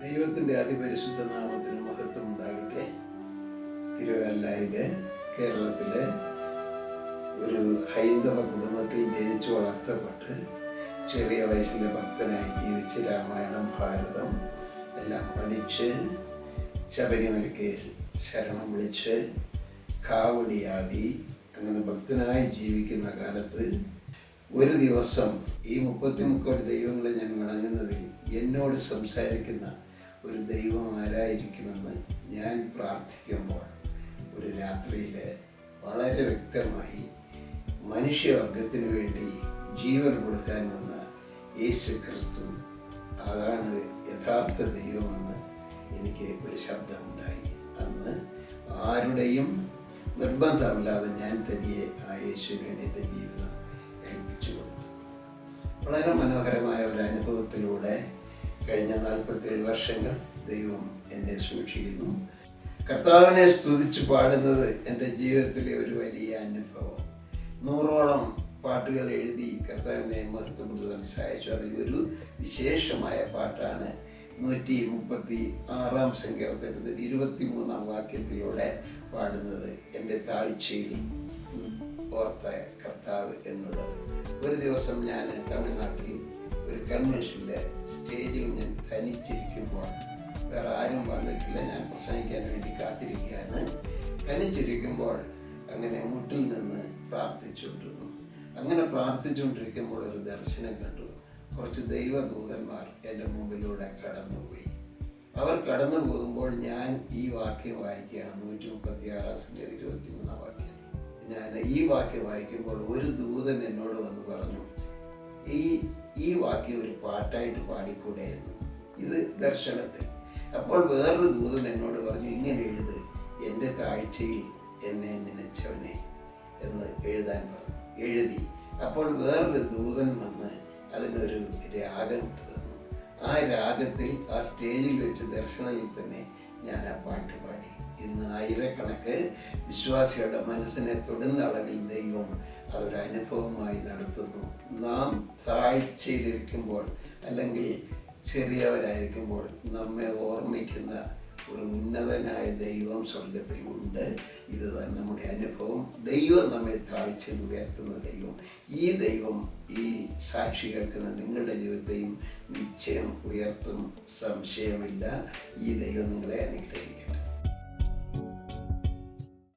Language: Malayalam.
ദൈവത്തിൻ്റെ അതിപരിശുദ്ധ നാമത്തിന് മഹത്വം ഉണ്ടാകട്ടെ. തിരുവല്ലയിലെ കേരളത്തിലെ ഒരു ഹൈന്ദവ കുടുംബത്തിൽ ജനിച്ചു വളർത്തപ്പെട്ട് ചെറിയ വയസ്സിലെ ഭക്തനായി ജീവിച്ച് രാമായണം ഭാരതം എല്ലാം പഠിച്ച് ശബരിമലയ്ക്ക് ശരണം വിളിച്ച് കാവടിയാടി അങ്ങനെ ഭക്തനായി ജീവിക്കുന്ന കാലത്ത് ഒരു ദിവസം ഈ 33 ദൈവങ്ങളെ ഞാൻ വണങ്ങുന്നതിൽ എന്നോട് സംസാരിക്കുന്ന ഒരു ദൈവം ആരായിരിക്കുമെന്ന് ഞാൻ പ്രാർത്ഥിക്കുമ്പോൾ ഒരു രാത്രിയിൽ വളരെ വ്യക്തമായി മനുഷ്യവർഗത്തിന് വേണ്ടി ജീവൻ കൊടുക്കാൻ വന്ന യേശു ക്രിസ്തു അതാണ് യഥാർത്ഥ ദൈവമെന്ന് എനിക്ക് ഒരു ശബ്ദമുണ്ടായി. അന്ന് ആരുടെയും നിർബന്ധമില്ലാതെ ഞാൻ തനിയെ ആ യേശുവിന് വേണ്ടി എൻ്റെ ജീവിതം ഏൽപ്പിച്ചു കൊടുത്തു. വളരെ മനോഹരമായ ഒരു അനുഭവത്തിലൂടെ കഴിഞ്ഞ 47 വർഷങ്ങൾ ദൈവം എന്നെ സൂക്ഷിക്കുന്നു. കർത്താവിനെ സ്തുതിച്ച് പാടുന്നത് എൻ്റെ ജീവിതത്തിലെ ഒരു വലിയ അനുഭവം. 100ഓളം പാട്ടുകൾ എഴുതി കർത്താവിനെ മഹത്വപ്പെടുത്താൻ സഹായിച്ചു. അതിൽ ഒരു വിശേഷമായ പാട്ടാണ് 136 സങ്കീർത്തനത്തിൽ 23 വാക്യത്തിലൂടെ പാടുന്നത്, എൻ്റെ താഴ്ചയിൽ ഓർത്ത കർത്താവ് എന്നുള്ളത്. ഒരു ദിവസം ഞാൻ തമിഴ്നാട്ടിൽ ഒരു കൺവെൻഷനിലെ സ്റ്റേജിൽ ഞാൻ തനിച്ചിരിക്കുമ്പോൾ, വേറെ ആരും വന്നിട്ടില്ല, ഞാൻ പ്രസംഗിക്കാൻ വേണ്ടി കാത്തിരിക്കുകയാണ്. തനിച്ചിരിക്കുമ്പോൾ അങ്ങനെ മുട്ടിൽ നിന്ന് പ്രാർത്ഥിച്ചുകൊണ്ടിരുന്നു. അങ്ങനെ പ്രാർത്ഥിച്ചുകൊണ്ടിരിക്കുമ്പോൾ ഒരു ദർശനം കണ്ടു. കുറച്ച് ദൈവദൂതന്മാർ എൻ്റെ മുമ്പിലൂടെ കടന്നുപോയി. അവർ കടന്നു പോകുമ്പോൾ ഞാൻ ഈ വാക്യം വായിക്കുകയാണ്, 136 23 വാക്യം. ഞാൻ ഈ വാക്യം വായിക്കുമ്പോൾ ഒരു ദൂതൻ എന്നോട് വന്ന് പറഞ്ഞു, ഈ വാക്യം ഒരു പാട്ടായിട്ട് പാടിക്കൂടെ എന്ന്. ഇത് ദർശനത്തിൽ. അപ്പോൾ വേറൊരു ദൂതൻ എന്നോട് പറഞ്ഞു, ഇങ്ങനെ എഴുത്, എൻ്റെ താഴ്ചയിൽ എന്നെ നനച്ചവനെ എന്ന് എഴുതാൻ പറഞ്ഞു. എഴുതി. അപ്പോൾ വേറൊരു ദൂതൻ വന്ന് അതിനൊരു രാഗം ഇട്ട് തന്നു. ആ രാഗത്തിൽ ആ സ്റ്റേജിൽ വെച്ച് ദർശനത്തിൽ തന്നെ ഞാൻ ആ പാട്ട് പാടി. ഇന്ന് ആയിരക്കണക്ക് വിശ്വാസികളുടെ മനസ്സിനെ തൊടുന്ന അളവിൽ ദൈവം അതൊരനുഭവമായി നടത്തുന്നു. നാം താഴ്ചയിലിരിക്കുമ്പോൾ അല്ലെങ്കിൽ ചെറിയവരായിരിക്കുമ്പോൾ നമ്മെ ഓർമ്മിക്കുന്ന ഒരു ഉന്നതനായ ദൈവം സ്വർഗത്തിൽ ഉണ്ട്. ഇത് തന്നെ നമ്മുടെ അനുഭവം. ദൈവം നമ്മെ താഴ്ചയിൽ ഉയർത്തുന്ന ദൈവം. ഈ ദൈവം ഈ സാക്ഷി കേൾക്കുന്ന നിങ്ങളുടെ ജീവിതത്തെയും നിശ്ചയം ഉയർത്തും, സംശയമില്ല. ഈ ദൈവം നിങ്ങളെ അനുഗ്രഹിക്കട്ടെ.